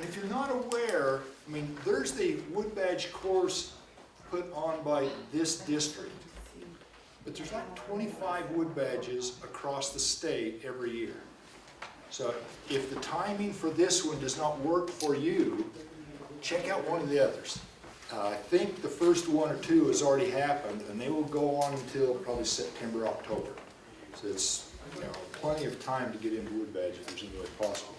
If you're not aware, I mean, there's the wood badge course put on by this district, but there's like 25 wood badges across the state every year. So if the timing for this one does not work for you, check out one of the others. I think the first one or two has already happened, and they will go on until probably September, October. So it's, you know, plenty of time to get into wood badge if there's any way possible.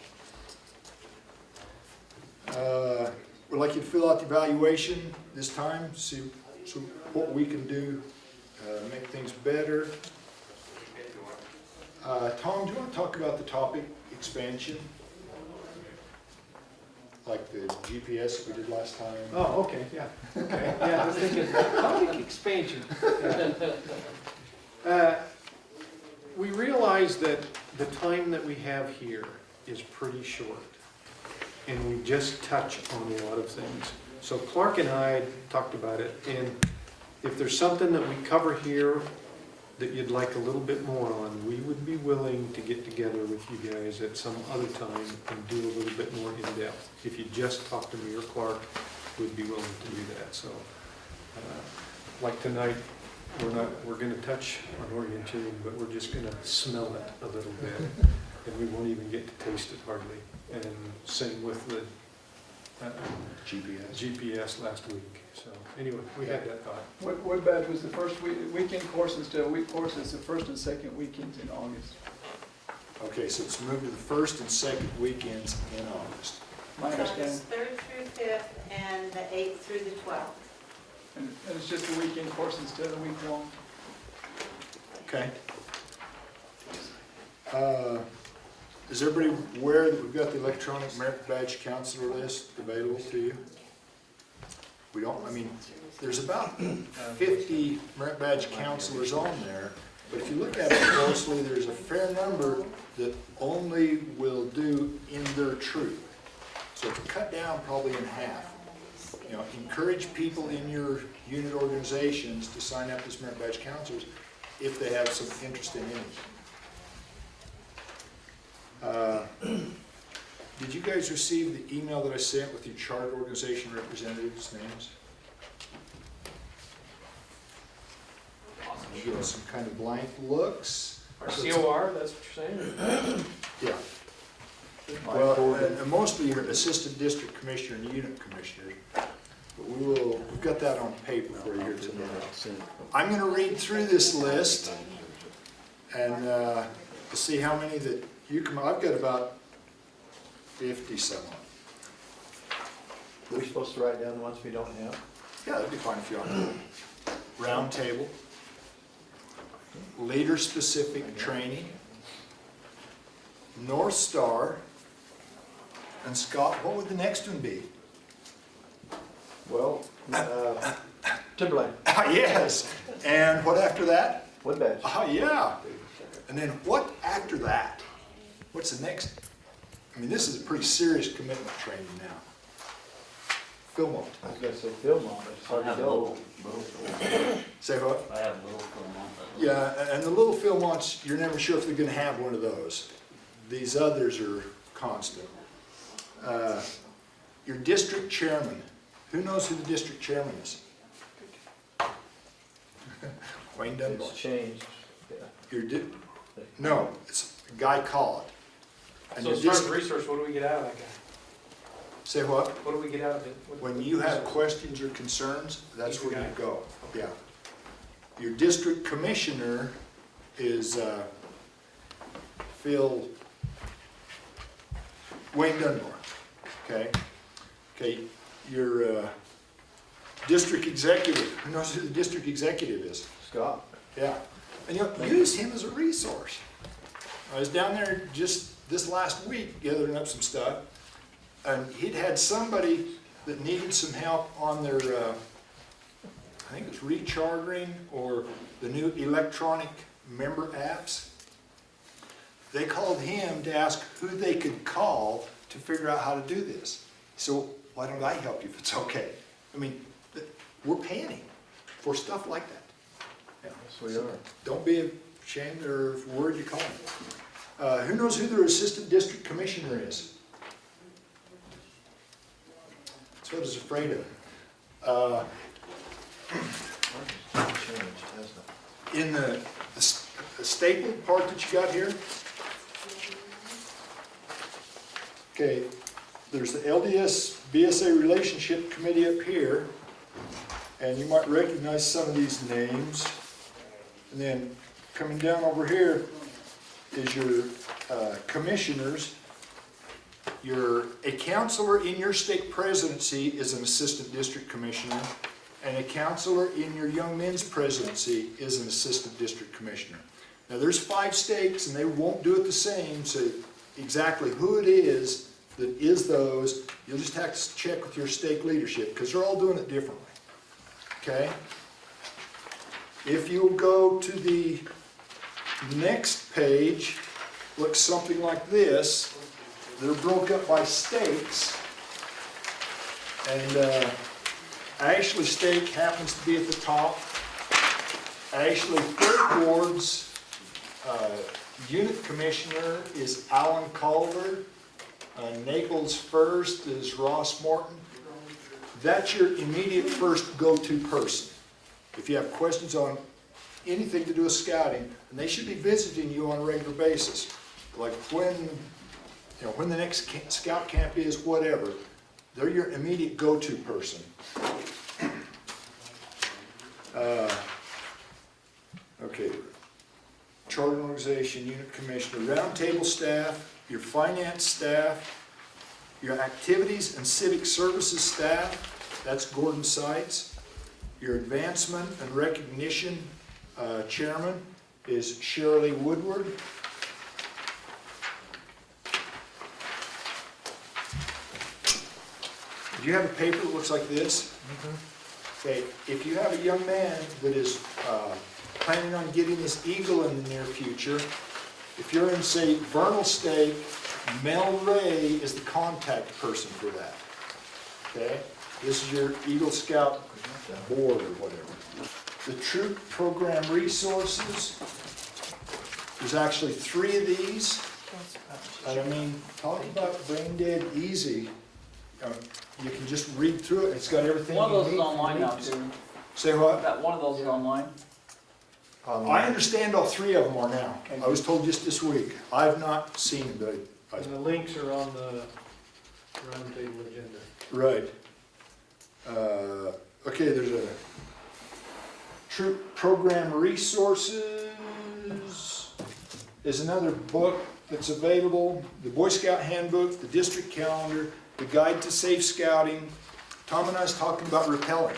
We'd like you to fill out the evaluation this time, see what we can do, make things better. Tom, do you want to talk about the topic expansion? Like the GPS that we did last time? Oh, okay, yeah. Okay. Yeah, I was thinking topic expansion. Yeah. We realize that the time that we have here is pretty short, and we just touch on a lot of things. So Clark and I talked about it, and if there's something that we cover here that you'd like a little bit more on, we would be willing to get together with you guys at some other time and do a little bit more in depth. If you just talk to me or Clark, we'd be willing to do that. So, like tonight, we're going to touch on orienteering, but we're just going to smell it a little bit, and we won't even get to taste it hardly. And same with the GPS last week. So anyway, we had that thought. Wood badge was the first weekend course instead of week course. It's the first and second weekends in August. Okay, so it's moved to the first and second weekends in August. My So understanding. it's 3rd through 5th and the 8th through the 12th. And it's just a weekend course instead of week long. Okay. Is everybody aware that we've got the electronic merit badge counselor list available to you? We don't, I mean, there's about 50 merit badge counselors on there, but if you look at it closely, there's a fair number that only will do in their truth. So it's cut down probably in half. You know, encourage people in your unit organizations to sign up as merit badge counselors if they have some interest in it. Did you guys receive the email that I sent with your charter organization representatives' names? You get some kind of blank looks. Our COR, that's what you're saying? Yeah. Well, and mostly your assistant district commissioner and unit commissioner. But we've got that on paper for you here tonight. I'm going to read through this list and to see how many that you come. I've got about 50 some. Are we supposed to write down the ones we don't have? Yeah, that'd be fine if you want. Round table, leader-specific training, North Star, and Scott, what would the next one be? Well, Timberline, Yes, and what after that? wood badge. Yeah, and then what after that? What's the next? I mean, this is a pretty serious commitment training now. Philmont. I was gonna say Philmont, it's hard to go. Say what? I have little Philmont. Yeah, and the little Philmonts, you're never sure if they're gonna have one of those. These others are constant. Your district chairman. Who knows who the district chairman is? Wayne Dunbar. It's changed, yeah. No, it's a guy called. And So your as far as district- resource, what do we get out of that guy? Say what? What do we get out of it? When you have questions or concerns, that's He's the where you guy. go. Yeah. Your district commissioner is Wayne Dunbar. Okay. Okay. Your district executive. Who knows who the district executive is? Scott, Yeah. And use him as a resource. I was down there just this last week gathering up some stuff, and he'd had somebody that needed some help on their, I think it was rechartering or the new electronic member apps. They called him to ask who they could call to figure out how to do this. So why don't I help you if it's okay? I mean, we're paying him for stuff like that. Yeah. yes we are. Don't be ashamed or worried to call him. Who knows who their assistant district commissioner is? I was afraid of. Changed, hasn't it? In the staple part that you got here, okay, there's the LDS BSA Relationship Committee up here, and you might recognize some of these names. And then coming down over here is your commissioners. A counselor in your stake presidency is an assistant district commissioner, and a counselor in your young men's presidency is an assistant district commissioner. Now there's 5 stakes, and they won't do it the same, so exactly who it is that is those, you'll just have to check with your stake leadership, because they're all doing it differently. Okay? If you'll go to the next page, looks something like this. They're broke up by stakes, and Ashley Stake happens to be at the top. Ashley Third Ward's unit commissioner is Alan Culver. Naples First is Ross Morton. That's your immediate first go-to person. If you have questions on anything to do with scouting, and they should be visiting you on a regular basis, like when the next scout camp is, whatever, they're your immediate go-to person. Okay, charter organization, unit commissioner, roundtable staff, your finance staff, your activities and civic services staff, that's Gordon Seitz. Your advancement and recognition chairman is Shirley Woodward. Do you have a paper that looks like this? Okay, if you have a young man that is planning on getting this Eagle in the near future, if you're in, say, Vernal State, Mel Ray is the contact person for that. Okay? This is your Eagle Scout board or whatever. The troop program resources, there's actually 3 of these. And I mean, talk about brain dead easy. You can just read through it. It's got everything One of you those need is to online read. now too. Say what? That one of those is online. I understand all 3 of them are now. I was told just this week. I've not seen them, but And the links are on the roundtable agenda. right. Okay, there's a troop program resources is another book that's available. The Boy Scout Handbook, the District Calendar, the Guide to Safe Scouting. Tom and I was talking about rappelling.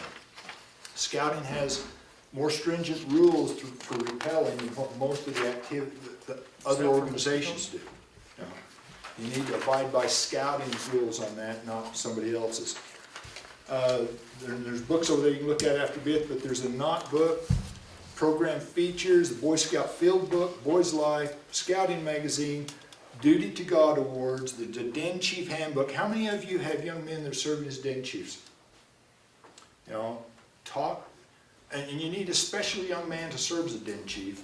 Scouting has more stringent rules for rappelling than what most of the activity that other organizations do. You need to abide by scouting's rules on that, not somebody else's. There's books over there you can look at after a bit, but there's a knot book, program features, the Boy Scout Field Book, Boys Life, Scouting Magazine, Duty to God Awards, the Den Chief Handbook. How many of you have young men that are serving as Den Chiefs? You know, talk, and you need a special young man to serve as a Den Chief.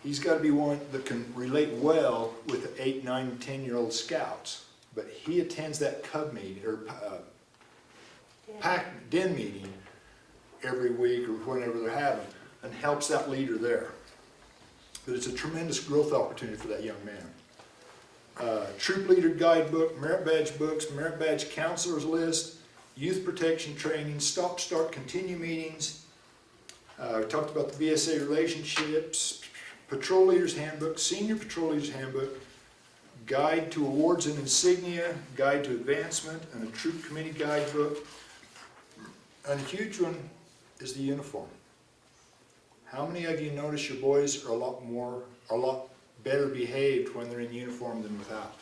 He's got to be one that can relate well with the 8, 9, 10-year-old scouts. But he attends that cub meeting, or pack den meeting every week or whenever they're having, and helps that leader there. But it's a tremendous growth opportunity for that young man. Troop Leader Guidebook, Merit Badge books, Merit Badge Counselors List, Youth Protection Training, Stop, Start, Continue meetings. We talked about the BSA relationships, Patrol Leaders Handbook, Senior Patrol Leaders Handbook, Guide to Awards and Insignia, Guide to Advancement, and a Troop Committee Guidebook. And a huge one is the uniform. How many of you notice your boys are a lot better behaved when they're in uniform than without?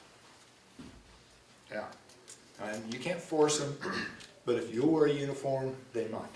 Yeah. And you can't force them, but if you wear a uniform, they might.